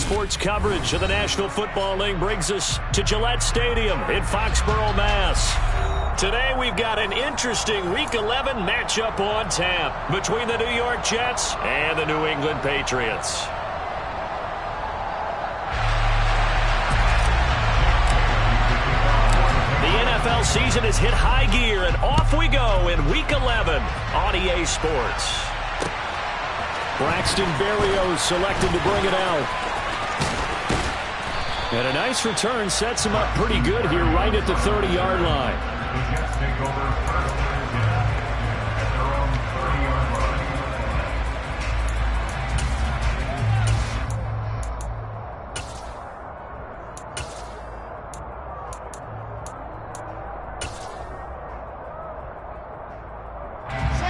Sports coverage of the National Football League brings us to Gillette Stadium in Foxborough, Mass. Today we've got an interesting Week 11 matchup on tap between the New York Jets and the New England Patriots. The NFL season has hit high gear, and off we go in Week 11 on EA Sports. Braxton Berrios selected to bring it out. And a nice return sets him up pretty good here right at the 30-yard line.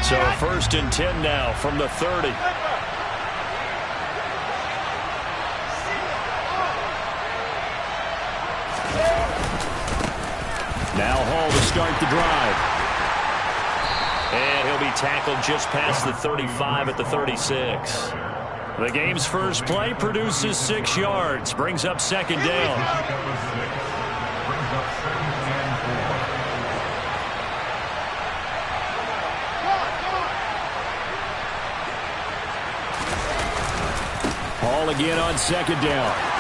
So 1st and 10 now from the 30. Now Hall to start the drive. And he'll be tackled just past the 35 at the 36. The game's first play produces 6 yards. Brings up 2nd down. Hall again on 2nd down.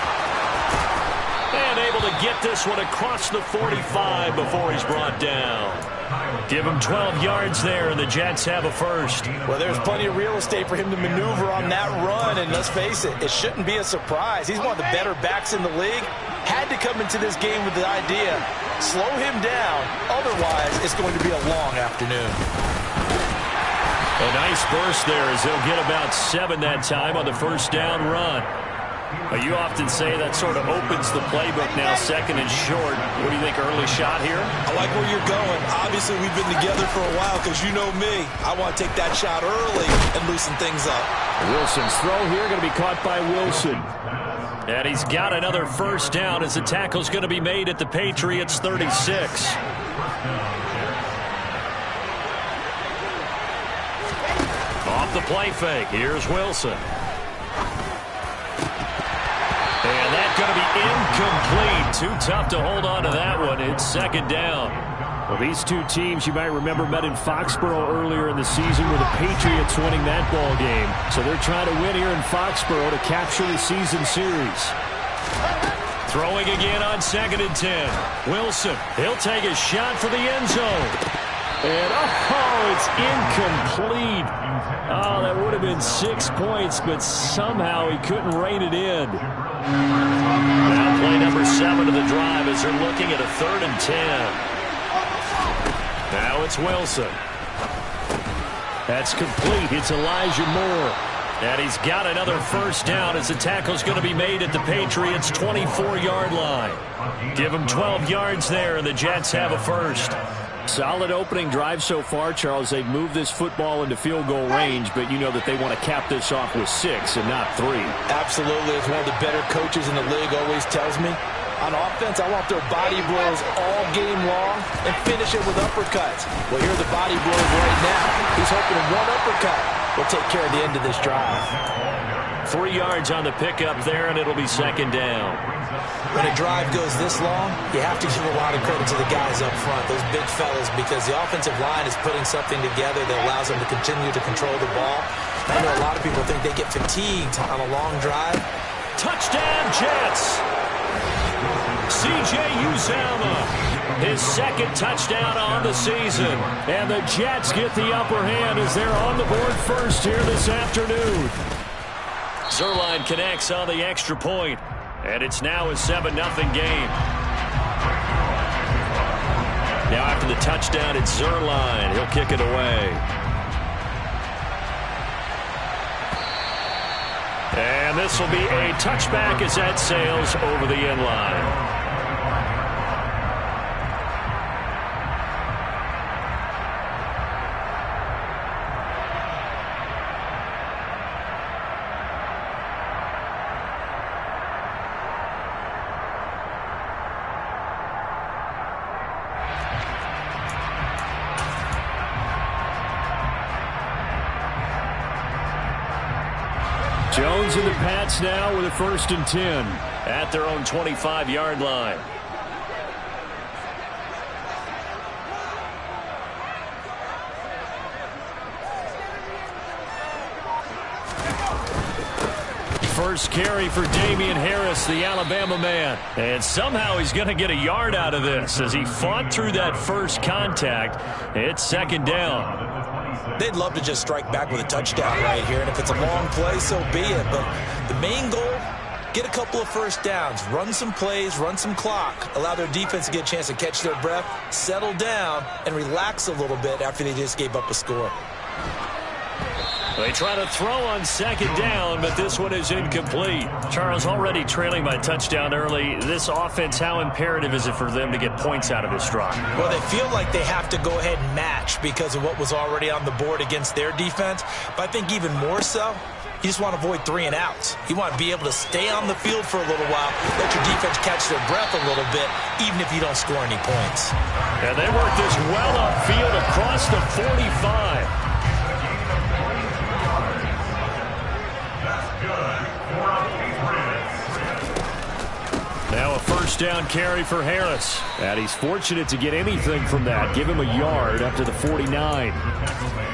And able to get this one across the 45 before he's brought down. Give him 12 yards there, and the Jets have a first. Well, there's plenty of real estate for him to maneuver on that run, and let's face it, it shouldn't be a surprise. He's one of the better backs in the league. Had to come into this game with the idea, slow him down, otherwise it's going to be a long afternoon. A nice burst there as he'll get about 7 that time on the 1st down run. You often say that sort of opens the playbook now, 2nd and short. What do you think, early shot here? I like where you're going. Obviously, we've been together for a while because you know me. I want to take that shot early and loosen things up. Wilson's throw here going to be caught by Wilson. And he's got another 1st down as the tackle's going to be made at the Patriots' 36. Off the play fake, here's Wilson. And that's going to be incomplete. Too tough to hold on to that one. It's 2nd down. Well, these two teams, you might remember, met in Foxborough earlier in the season with the Patriots winning that ball game. So they're trying to win here in Foxborough to capture the season series. Throwing again on 2nd and 10. Wilson, he'll take a shot for the end zone. And, oh, it's incomplete. Oh, that would have been 6 points, but somehow he couldn't rein it in. Now play number 7 of the drive as they're looking at a 3rd and 10. Now it's Wilson. That's complete. It's Elijah Moore. And he's got another 1st down as the tackle's going to be made at the Patriots' 24-yard line. Give him 12 yards there, and the Jets have a first. Solid opening drive so far, Charles. They've moved this football into field goal range, but you know that they want to cap this off with 6 and not 3. Absolutely. As one of the better coaches in the league always tells me, on offense, I want their body blows all game long and finish it with uppercuts. Well, here are the body blows right now. He's hoping one uppercut will take care of the end of this drive. 3 yards on the pickup there, and it'll be 2nd down. When a drive goes this long, you have to give a lot of credit to the guys up front, those big fellas, because the offensive line is putting something together that allows them to continue to control the ball. I know a lot of people think they get fatigued on a long drive. Touchdown, Jets! C.J. Uzomah, his 2nd touchdown on the season. And the Jets get the upper hand as they're on the board first here this afternoon. Zuerlein connects on the extra point. And it's now a 7-0 game. Now after the touchdown, it's Zuerlein. He'll kick it away. And this will be a touchback as that sails over the end line. Jones in the Pats now with a 1st and 10 at their own 25-yard line. First carry for Damian Harris, the Alabama man. And somehow he's going to get a yard out of this as he fought through that first contact. It's 2nd down. They'd love to just strike back with a touchdown right here. And if it's a long play, so be it. But the main goal, get a couple of first downs, run some plays, run some clock, allow their defense to get a chance to catch their breath, settle down, and relax a little bit after they just gave up a score. They try to throw on 2nd down, but this one is incomplete. Charles, already trailing by touchdown early. This offense, how imperative is it for them to get points out of this drive? Well, they feel like they have to go ahead and match because of what was already on the board against their defense. But I think even more so, you just want to avoid 3 and outs. You want to be able to stay on the field for a little while, let your defense catch their breath a little bit, even if you don't score any points. And they work this well upfield across the 45. Now a 1st down carry for Harris. And he's fortunate to get anything from that. Give him a yard up to the 49.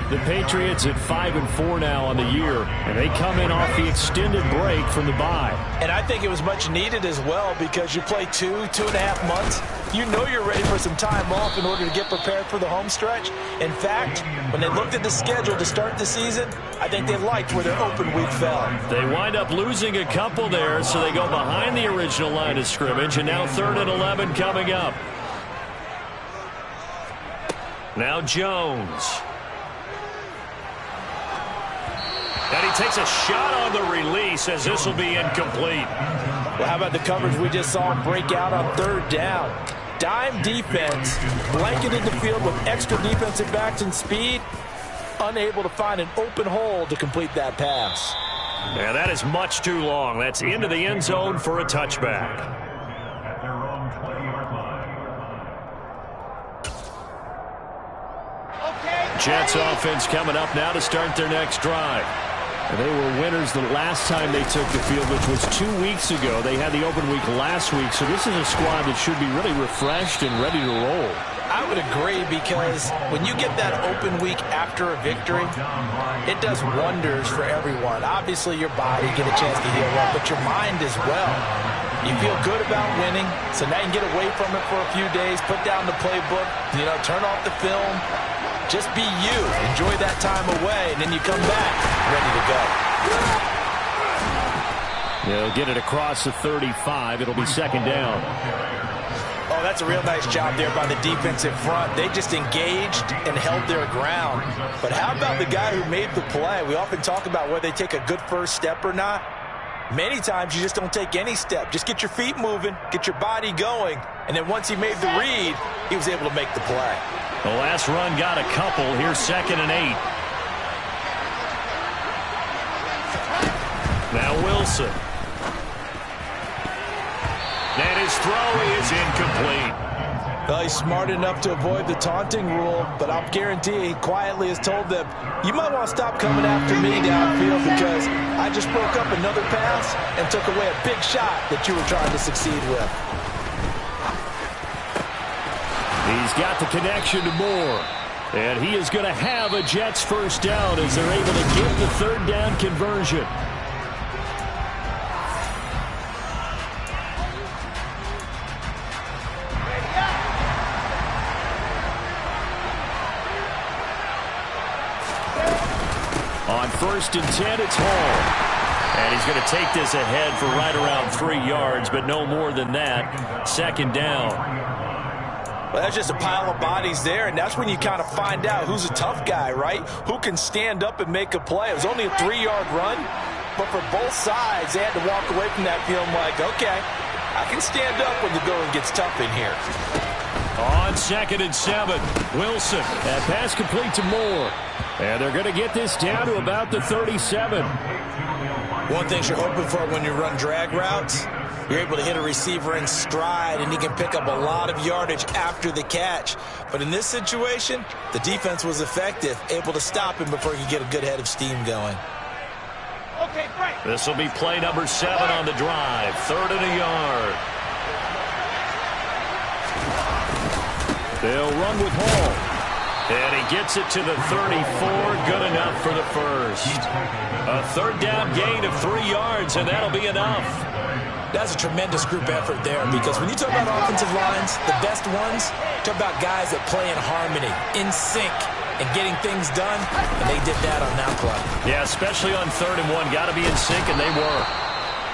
The Patriots at 5-4 now on the year, and they come in off the extended break from the bye. And I think it was much needed as well because you play 2.5 months. You know you're ready for some time off in order to get prepared for the home stretch. In fact, when they looked at the schedule to start the season, I think they liked where their open week fell. They wind up losing a couple there, so they go behind the original line of scrimmage, and now 3rd and 11 coming up. Now Jones. And he takes a shot on the release as this will be incomplete. Well, how about the coverage we just saw him break out on 3rd down? Dime defense, blanketed the field with extra defensive backs and speed, unable to find an open hole to complete that pass. Yeah, that is much too long. That's into the end zone for a touchback. Jets offense coming up now to start their next drive. They were winners the last time they took the field, which was 2 weeks ago. They had the open week last week, so this is a squad that should be really refreshed and ready to roll. I would agree because when you get that open week after a victory, it does wonders for everyone. Obviously, your body get a chance to heal up, but your mind as well. You feel good about winning, so now you can get away from it for a few days, put down the playbook, turn off the film. Just be you. Enjoy that time away, and then you come back ready to go. They'll get it across the 35. It'll be 2nd down. Oh, that's a real nice job there by the defensive front. They just engaged and held their ground. But how about the guy who made the play? We often talk about whether they take a good first step or not. Many times you just don't take any step. Just get your feet moving, get your body going, and then once he made the read, he was able to make the play. The last run got a couple. Here's 2nd and 8. Now Wilson. And his throw is incomplete. Well, he's smart enough to avoid the taunting rule, but I'll guarantee he quietly has told them, you might want to stop coming after me downfield because I just broke up another pass and took away a big shot that you were trying to succeed with. He's got the connection to Moore. And he is going to have a Jets 1st down as they're able to get the 3rd down conversion. On 1st and 10, it's Hall. And he's going to take this ahead for right around 3 yards, but no more than that. 2nd down. Well, that's just a pile of bodies there, and that's when you kind of find out who's a tough guy, right? Who can stand up and make a play. It was only a 3-yard run, but for both sides, they had to walk away from that feeling like, okay, I can stand up when the going gets tough in here. On 2nd and 7, Wilson. That pass complete to Moore. And they're going to get this down to about the 37. One thing you're hoping for when you run drag routes, you're able to hit a receiver in stride, and he can pick up a lot of yardage after the catch. But in this situation, the defense was effective, able to stop him before he could get a good head of steam going. This will be play number 7 on the drive. 3rd and a yard. They'll run with Hall. And he gets it to the 34. Good enough for the first. A 3rd down gain of 3 yards, and that'll be enough. That's a tremendous group effort there, because when you talk about offensive lines, the best ones, talk about guys that play in harmony, in sync, and getting things done, and they did that on that play. Yeah, especially on 3rd and 1. Got to be in sync, and they were.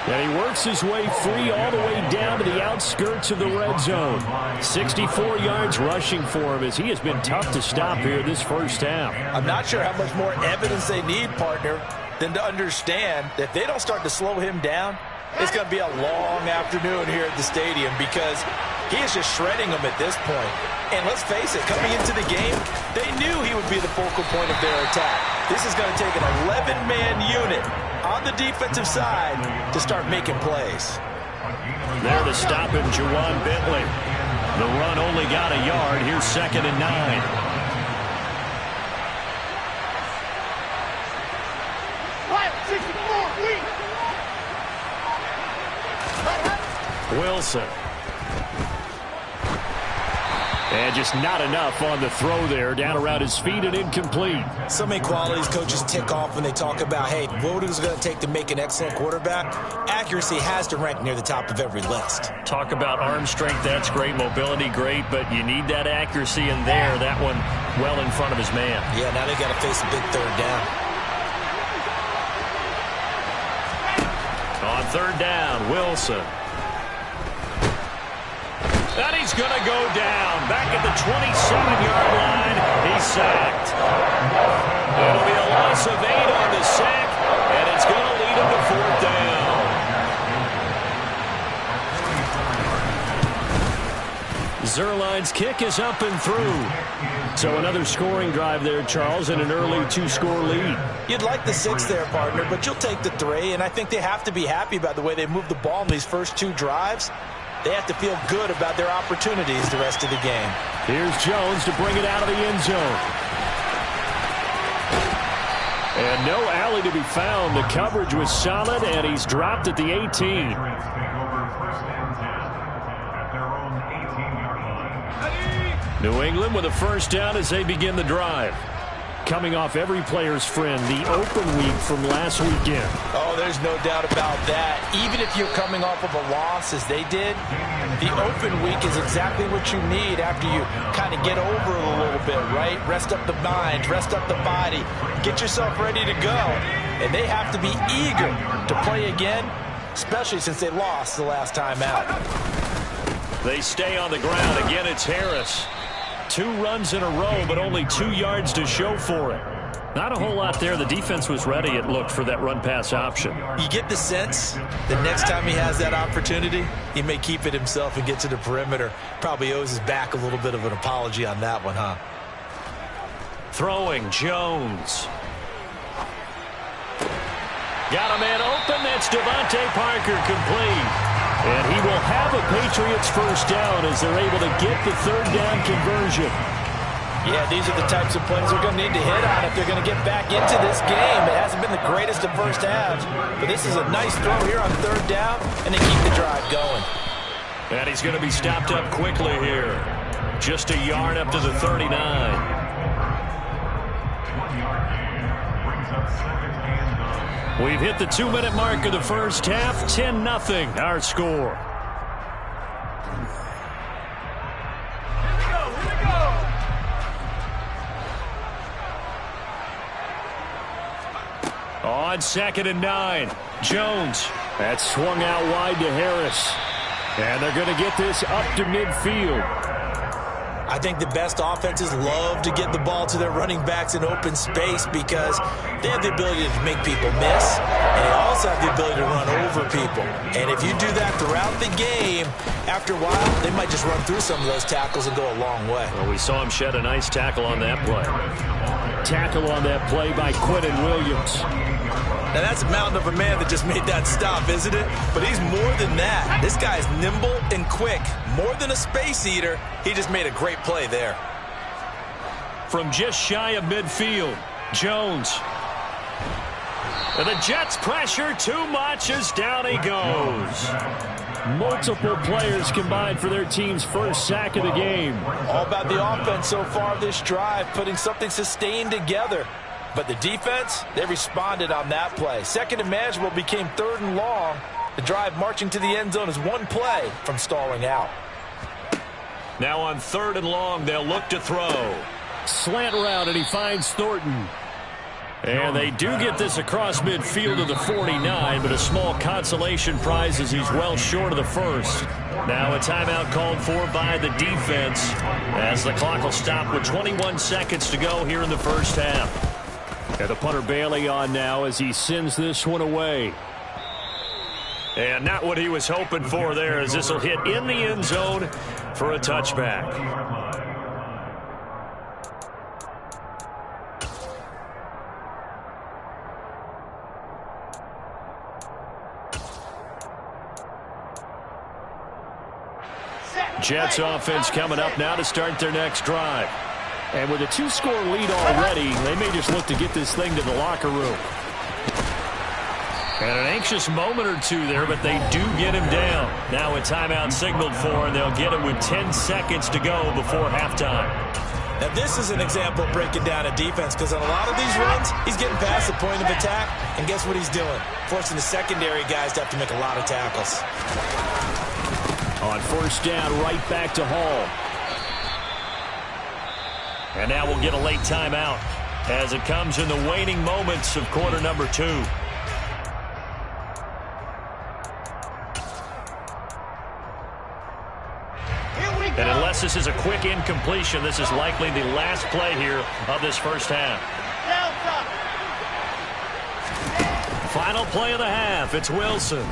And he works his way free all the way down to the outskirts of the red zone. 64 yards rushing for him, as he has been tough to stop here this first half. I'm not sure how much more evidence they need, partner, than to understand that if they don't start to slow him down, it's going to be a long afternoon here at the stadium, because he is just shredding them at this point. And let's face it, coming into the game, they knew he would be the focal point of their attack. This is going to take an 11-man unit on the defensive side to start making plays. There to stop him, Juwan Bentley. The run only got a yard. Here's 2nd and 9. Wilson. And just not enough on the throw there. Down around his feet and incomplete. So many qualities coaches tick off when they talk about, hey, what is it going to take to make an excellent quarterback? Accuracy has to rank near the top of every list. Talk about arm strength, that's great. Mobility, great. But you need that accuracy in there. That one well in front of his man. Yeah, now they got to face a big 3rd down. On 3rd down, Wilson. And he's going to go down. Back at the 27-yard line. He's sacked. It'll be a loss of 8 on the sack, and it's going to lead him to 4th down. Zerline's kick is up and through. So another scoring drive there, Charles, and an early 2-score lead. You'd like the 6 there, partner, but you'll take the 3, and I think they have to be happy about the way they moved the ball in these first 2 drives. They have to feel good about their opportunities the rest of the game. Here's Jones to bring it out of the end zone. And no alley to be found. The coverage was solid, and he's dropped at the 18. New England with a 1st down as they begin the drive. Coming off every player's friend, the open week from last weekend. Oh, there's no doubt about that. Even if you're coming off of a loss as they did, the open week is exactly what you need after you kind of get over it a little bit, right? Rest up the mind, rest up the body, get yourself ready to go. And they have to be eager to play again, especially since they lost the last time out. They stay on the ground. Again, it's Harris. 2 runs in a row, but only 2 yards to show for it. Not a whole lot there. The defense was ready, it looked, for that run-pass option. You get the sense that next time he has that opportunity, he may keep it himself and get to the perimeter. Probably owes his back a little bit of an apology on that one, huh? Throwing, Jones. Got a man open. That's Devontae Parker, complete. And he will have a Patriots 1st down as they're able to get the 3rd down conversion. Yeah, these are the types of plays they're going to need to hit on if they're going to get back into this game. It hasn't been the greatest of first halves, but this is a nice throw here on 3rd down, and they keep the drive going. And he's going to be stopped up quickly here. Just a yard up to the 39. We've hit the 2-minute mark of the first half. 10-0, our score. On 2nd and 9, Jones. That's swung out wide to Harris. And they're going to get this up to midfield. I think the best offenses love to get the ball to their running backs in open space because they have the ability to make people miss, and they also have the ability to run over people. And if you do that throughout the game, after a while, they might just run through some of those tackles and go a long way. Well, we saw him shed a nice tackle on that play. Tackle on that play by Quentin Williams. Now, that's a mountain of a man that just made that stop, isn't it? But he's more than that. This guy's nimble and quick. More than a space eater, he just made a great play there. From just shy of midfield, Jones. And the Jets pressure too much as down he goes. Multiple players combined for their team's first sack of the game. All about the offense so far this drive, putting something sustained together. But the defense, they responded on that play. Second and manageable became third and long. The drive marching to the end zone is one play from stalling out. Now on third and long, they'll look to throw. Slant route, and he finds Thornton. And they do get this across midfield of the 49, but a small consolation prize as he's well short of the first. Now a timeout called for by the defense as the clock will stop with 21 seconds to go here in the first half. And the punter Bailey on now as he sends this one away. And not what he was hoping for there, as this will hit in the end zone for a touchback. Jets offense coming up now to start their next drive. And with a two-score lead already, they may just look to get this thing to the locker room. And an anxious moment or two there, but they do get him down. Now a timeout signaled for, and they'll get it with 10 seconds to go before halftime. Now this is an example of breaking down a defense, because on a lot of these runs, he's getting past the point of attack, and guess what he's doing? Forcing the secondary guys to have to make a lot of tackles. On first down, right back to Hall. And now we'll get a late timeout as it comes in the waning moments of quarter number 2. And unless this is a quick incompletion, this is likely the last play here of this first half. Final play of the half. It's Wilson.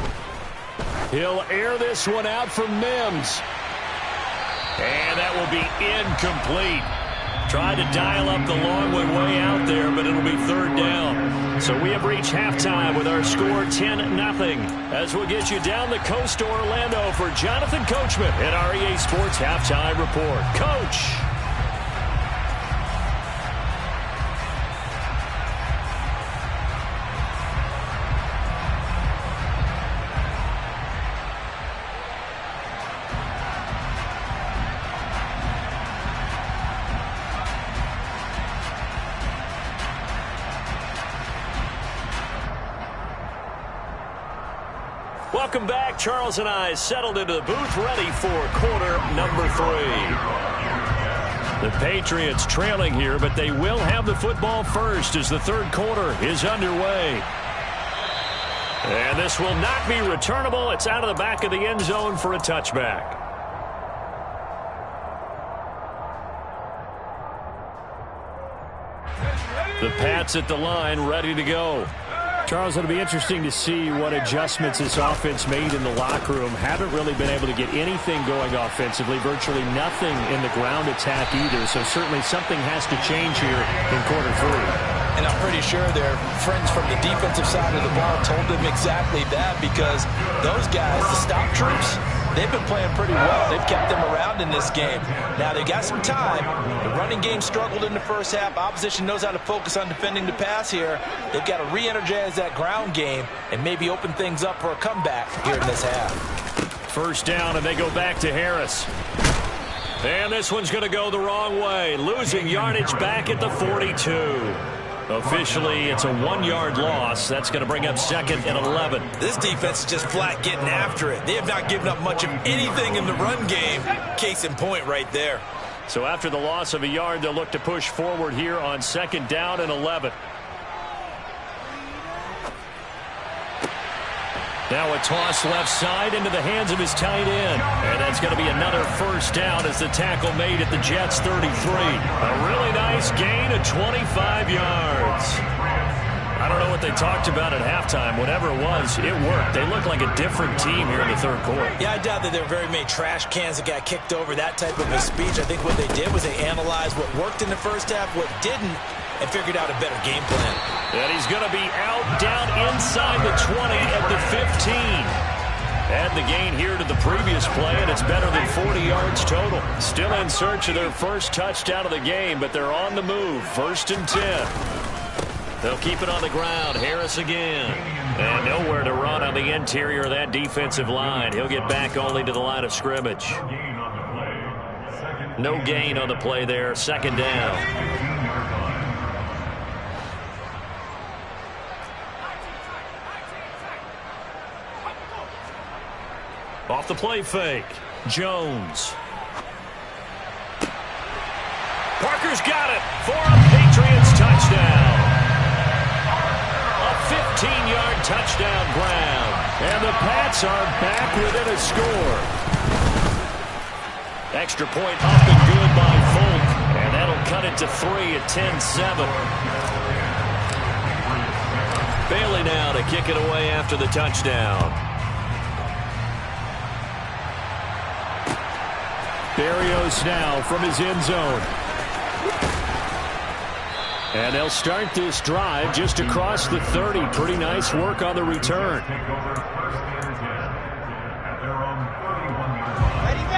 He'll air this one out for Mims. And that will be incomplete. Tried to dial up the long way out there, but it'll be third down. So we have reached halftime with our score 10-0. As we'll get you down the coast to Orlando for Jonathan Coachman at our EA Sports Halftime Report. Coach. Welcome back. Charles and I settled into the booth, ready for quarter number 3. The Patriots trailing here, but they will have the football first as the third quarter is underway. And this will not be returnable. It's out of the back of the end zone for a touchback. The Pats at the line, ready to go. Charles, it'll be interesting to see what adjustments this offense made in the locker room. Haven't really been able to get anything going offensively, virtually nothing in the ground attack either. So certainly something has to change here in quarter 3. And I'm pretty sure their friends from the defensive side of the ball told them exactly that, because those guys, the stop troops, they've been playing pretty well. They've kept them around in this game. Now, they got some time. The running game struggled in the first half. Opposition knows how to focus on defending the pass here. They've got to re-energize that ground game and maybe open things up for a comeback here in this half. First down, and they go back to Harris. And this one's going to go the wrong way. Losing yardage back at the 42. Officially, it's a 1-yard loss. That's going to bring up second and 11. This defense is just flat getting after it. They have not given up much of anything in the run game. Case in point right there. So after the loss of a yard, they'll look to push forward here on second down and 11. Now a toss left side into the hands of his tight end. And that's going to be another first down as the tackle made at the Jets' 33. A really nice gain of 25 yards. I don't know what they talked about at halftime. Whatever it was, it worked. They look like a different team here in the third quarter. Yeah, I doubt that there were very many trash cans that got kicked over, that type of a speech. I think what they did was they analyzed what worked in the first half, what didn't, and figured out a better game plan. And he's going to be out, down inside the 20 at the 15. Add the gain here to the previous play, and it's better than 40 yards total. Still in search of their first touchdown of the game, but they're on the move. First and 10. They'll keep it on the ground. Harris again. And nowhere to run on the interior of that defensive line. He'll get back only to the line of scrimmage. No gain on the play there. Second down. Off the play fake. Jones. Parker's got it for a Patriots touchdown. A 15-yard touchdown Brown. And the Pats are back within a score. Extra point up and good by Folk. And that'll cut it to 3 at 10-7. Bailey now to kick it away after the touchdown. Berrios now from his end zone. And they'll start this drive just across the 30. Pretty nice work on the return.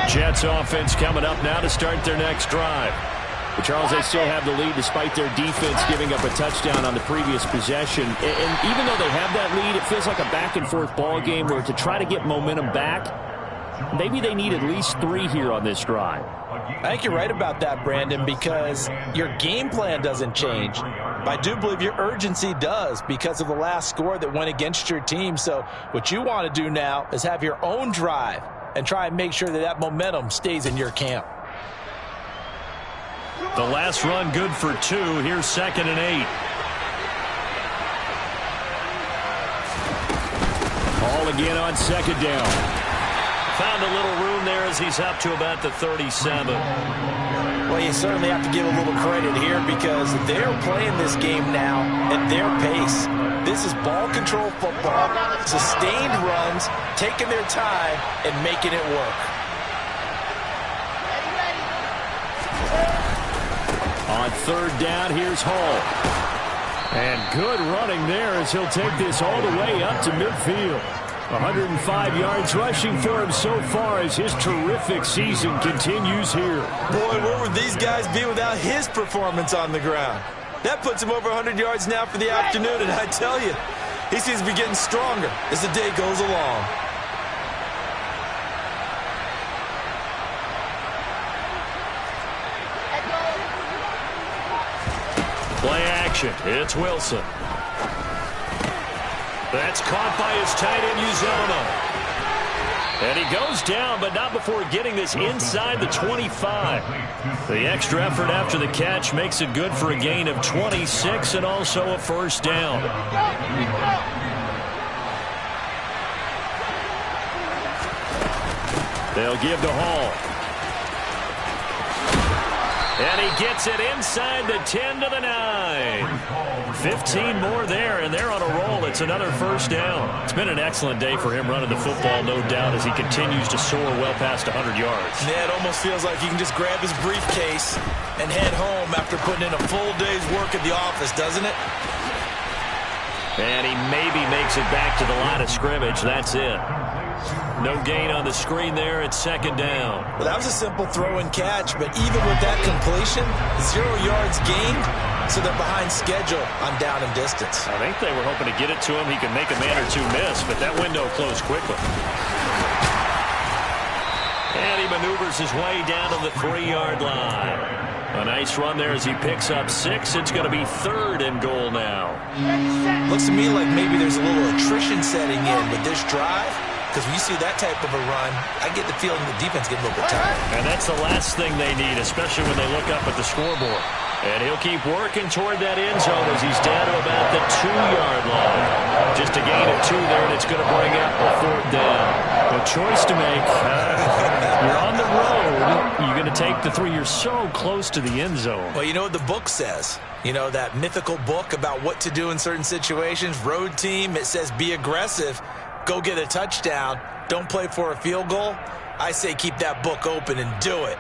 Jets offense coming up now to start their next drive. But Charles, they still have the lead despite their defense giving up a touchdown on the previous possession. And even though they have that lead, it feels like a back-and-forth ball game where to try to get momentum back, maybe they need at least 3 here on this drive. I think you're right about that, Brandon, because your game plan doesn't change. But I do believe your urgency does because of the last score that went against your team. So what you want to do now is have your own drive and try and make sure that that momentum stays in your camp. The last run good for 2. Here's 2nd and 8. All again on 2nd down. Found a little room there as he's up to about the 37. Well, you certainly have to give a little credit here because they're playing this game now at their pace. This is ball control football, sustained runs, taking their time and making it work. On 3rd down, here's Hall. And good running there as he'll take this all the way up to midfield. 105 yards rushing for him so far as his terrific season continues here. Boy, where would these guys be without his performance on the ground? That puts him over 100 yards now for the afternoon, and I tell you, he seems to be getting stronger as the day goes along. Play action. It's Wilson. That's caught by his tight end, Uzoma. And he goes down, but not before getting this inside the 25. The extra effort after the catch makes it good for a gain of 26 and also a first down. They'll give to Hall. And he gets it inside the 10 to the 9. 15 more there, and they're on a roll. It's another first down. It's been an excellent day for him running the football, no doubt, as he continues to soar well past 100 yards. Yeah, it almost feels like he can just grab his briefcase and head home after putting in a full day's work at the office, doesn't it? And he maybe makes it back to the line of scrimmage. That's it. No gain on the screen there. It's 2nd down. Well, that was a simple throw and catch, but even with that completion, 0 yards gained, so they're behind schedule on down and distance. I think they were hoping to get it to him. He could make a man or two miss, but that window closed quickly. And he maneuvers his way down to the 3-yard line. A nice run there as he picks up 6. It's going to be 3rd and goal now. Looks to me like maybe there's a little attrition setting in with this drive. Because when you see that type of a run, I get the feeling the defense gets a little bit tired. And that's the last thing they need, especially when they look up at the scoreboard. And he'll keep working toward that end zone as he's down to about the 2-yard line. Just a gain of 2 there, and it's going to bring up a 4th down. A choice to make. You're on the road. You're going to take the 3. You're so close to the end zone. Well, you know what the book says. You know, that mythical book about what to do in certain situations. Road team, it says be aggressive. Go get a touchdown. Don't play for a field goal. I say keep that book open and do it.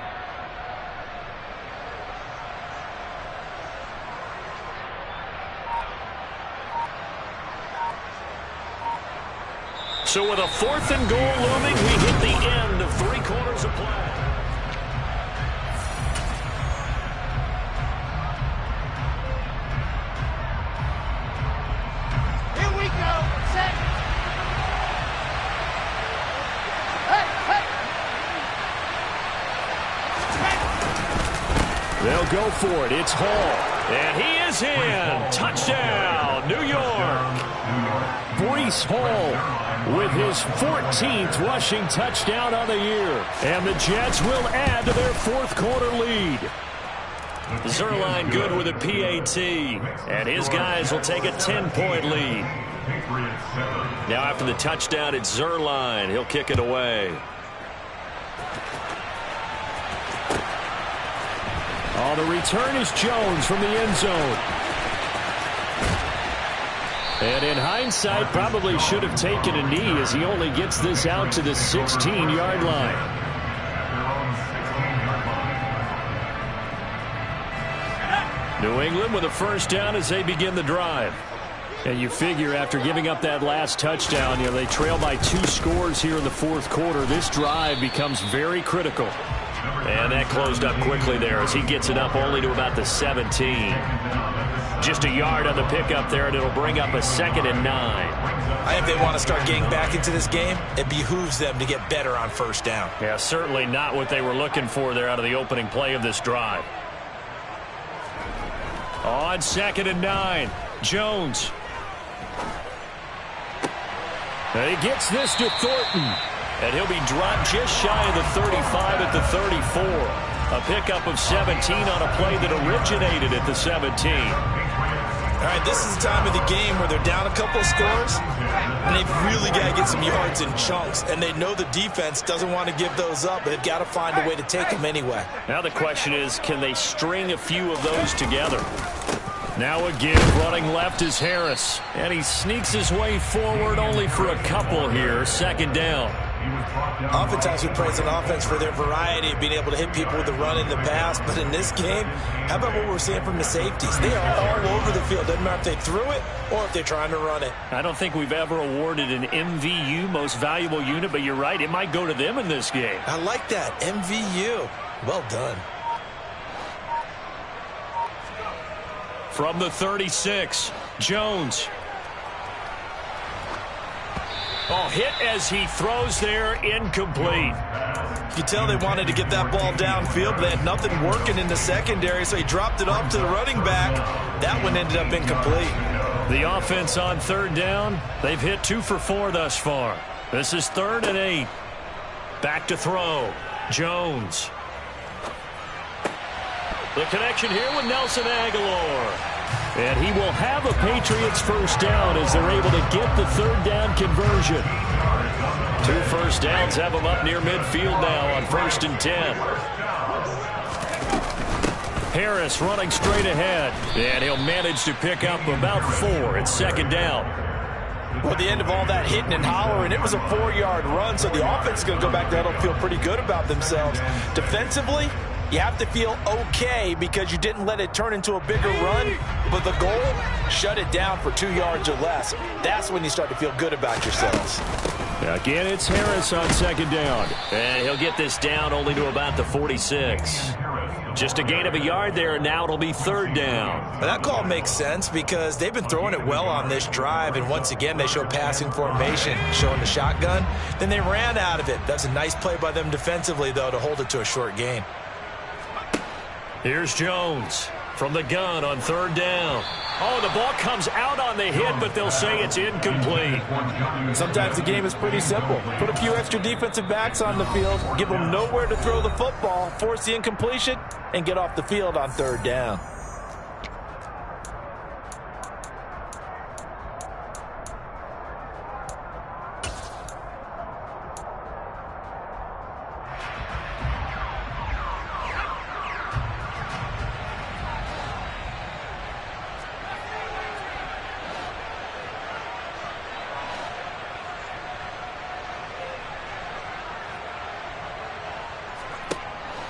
So with a 4th and goal looming, we hit the end of 3 quarters of play. They'll go for it. It's Hall. And he is in. Touchdown, New York. Breece Hall with his 14th rushing touchdown on the year. And the Jets will add to their fourth quarter lead. Zuerlein good with a PAT. And his guys will take a 10-point lead. Now after the touchdown, it's Zuerlein. He'll kick it away. Oh, the return is Jones from the end zone. And in hindsight, probably should have taken a knee as he only gets this out to the 16-yard line. New England with a first down as they begin the drive. And you figure after giving up that last touchdown, they trail by 2 scores here in the fourth quarter. This drive becomes very critical. And that closed up quickly there as he gets it up only to about the 17. Just a yard on the pickup there, and it'll bring up a 2nd and 9. I think they want to start getting back into this game. It behooves them to get better on first down. Yeah, certainly not what they were looking for there out of the opening play of this drive. On 2nd and 9, Jones. And he gets this to Thornton. And he'll be dropped just shy of the 35 at the 34. A pickup of 17 on a play that originated at the 17. All right, this is the time of the game where they're down a couple of scores, and they've really got to get some yards in chunks. And they know the defense doesn't want to give those up, but they've got to find a way to take them anyway. Now the question is, can they string a few of those together? Now again, running left is Harris. And he sneaks his way forward only for a couple here. 2nd down. Oftentimes we praise an offense for their variety of being able to hit people with the run in the pass. But in this game, how about what we're seeing from the safeties? They are all over the field. Doesn't matter if they threw it or if they're trying to run it. I don't think we've ever awarded an MVU, most valuable unit, but you're right. It might go to them in this game. I like that. MVU. Well done. From the 36, Jones. Oh, hit as he throws there, incomplete. You tell they wanted to get that ball downfield, but they had nothing working in the secondary, so he dropped it off to the running back. That one ended up incomplete. The offense on 3rd down, they've hit 2 for 4 thus far. This is 3rd and 8. Back to throw, Jones. The connection here with Nelson Aguilar. And he will have a Patriots first down as they're able to get the 3rd down conversion. 2 first downs have them up near midfield now on 1st and 10. Harris running straight ahead. And he'll manage to pick up about 4 at 2nd down. Well, at the end of all that hitting and hollering, it was a 4-yard run, so the offense is going to go back there and feel pretty good about themselves. Defensively, you have to feel okay because you didn't let it turn into a bigger run, but the goal, shut it down for 2 yards or less. That's when you start to feel good about yourselves. Again, it's Harris on 2nd down. And he'll get this down only to about the 46. Just a gain of a yard there, and now it'll be 3rd down. But that call makes sense because they've been throwing it well on this drive, and once again, they show passing formation, showing the shotgun. Then they ran out of it. That's a nice play by them defensively, though, to hold it to a short gain. Here's Jones from the gun on 3rd down. Oh, the ball comes out on the hit, but they'll say it's incomplete. Sometimes the game is pretty simple. Put a few extra defensive backs on the field, give them nowhere to throw the football, force the incompletion, and get off the field on 3rd down.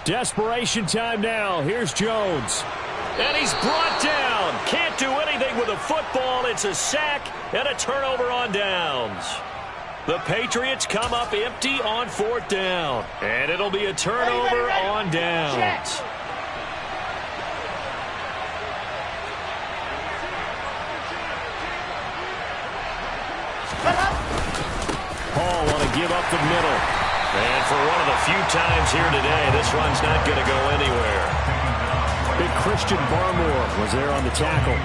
Desperation time now. Here's Jones. And he's brought down. Can't do anything with a football. It's a sack and a turnover on downs. The Patriots come up empty on 4th down. And it'll be a turnover on downs. Hall want to give up the middle. And for one of the few times here today, this run's not going to go anywhere. Christian Barmore was there on the tackle.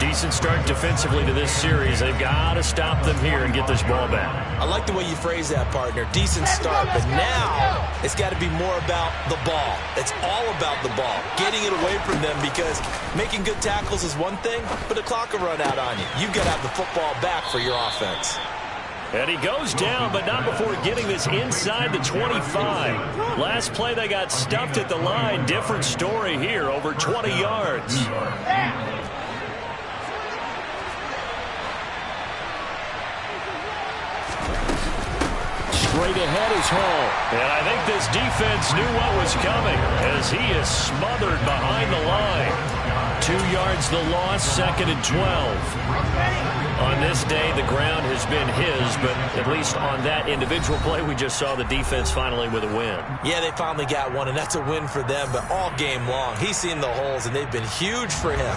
Decent start defensively to this series. They've got to stop them here and get this ball back. I like the way you phrase that, partner. Decent start, but now it's got to be more about the ball. It's all about the ball, getting it away from them, because making good tackles is one thing, but the clock will run out on you. You've got to have the football back for your offense. And he goes down, but not before getting this inside the 25. Last play, they got stuffed at the line. Different story here, over 20 yards. Straight ahead is Hall. And I think this defense knew what was coming as he is smothered behind the line. 2 yards the loss, 2nd and 12. On this day, the ground has been his, but at least on that individual play, we just saw the defense finally with a win. Yeah, they finally got one, and that's a win for them, but all game long, he's seen the holes, and they've been huge for him.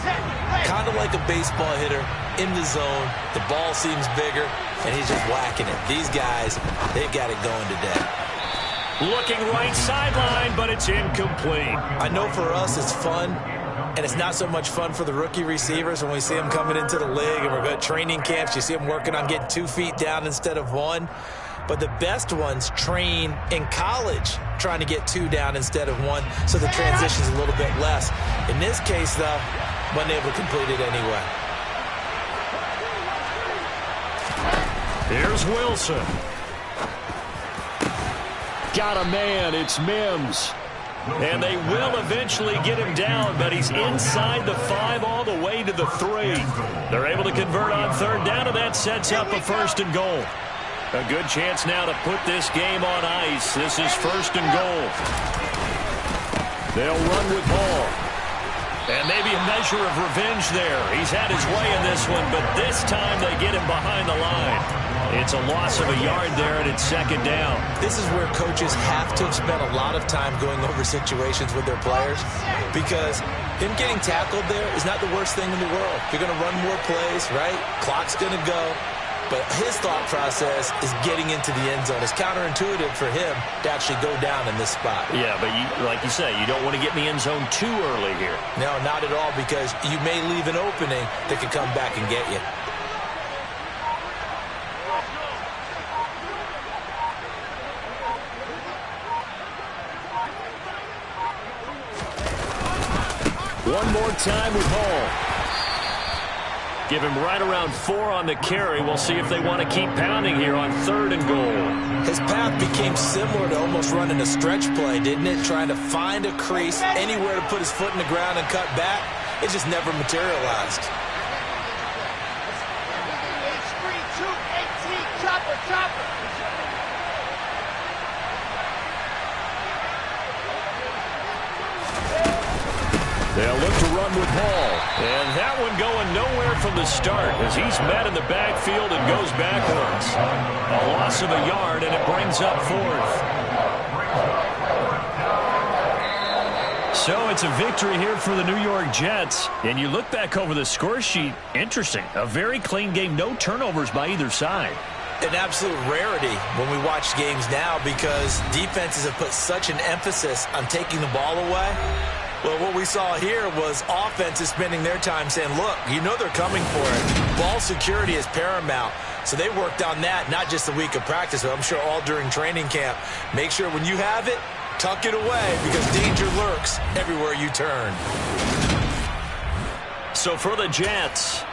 Kind of like a baseball hitter in the zone. The ball seems bigger, and he's just whacking it. These guys, they've got it going today. Looking right sideline, but it's incomplete. I know for us it's fun, and it's not so much fun for the rookie receivers when we see them coming into the league, and we're going to training camps. You see them working on getting 2 feet down instead of 1. But the best ones train in college trying to get 2 down instead of 1, so the transition's a little bit less. In this case, though, wasn't able to complete it anyway. Here's Wilson. Got a man. It's Mims. And they will eventually get him down, but he's inside the 5 all the way to the 3. They're able to convert on 3rd down, and that sets up a 1st and goal. A good chance now to put this game on ice. This is 1st and goal. They'll run with Hall. And maybe a measure of revenge there. He's had his way in this one, but this time they get him behind the line. It's a loss of a yard there, and it's 2nd down. This is where coaches have to have spent a lot of time going over situations with their players, because him getting tackled there is not the worst thing in the world. You're going to run more plays, right? Clock's going to go. But his thought process is getting into the end zone. It's counterintuitive for him to actually go down in this spot. Yeah, but like you say, you don't want to get in the end zone too early here. No, not at all, because you may leave an opening that could come back and get you. One more time with Hall. Give him right around 4 on the carry. We'll see if they want to keep pounding here on 3rd and goal. His path became similar to almost running a stretch play, didn't it? Trying to find a crease, anywhere to put his foot in the ground and cut back. It just never materialized. They'll look to run with Hall. And that one going nowhere from the start as he's met in the backfield and goes backwards. A loss of a yard, and it brings up 4th. So it's a victory here for the New York Jets. And you look back over the score sheet, interesting. A very clean game, no turnovers by either side. An absolute rarity when we watch games now, because defenses have put such an emphasis on taking the ball away. Well, what we saw here was offenses spending their time saying, look, you know they're coming for it. Ball security is paramount. So they worked on that, not just a week of practice, but I'm sure all during training camp. Make sure when you have it, tuck it away, because danger lurks everywhere you turn. So for the Jets...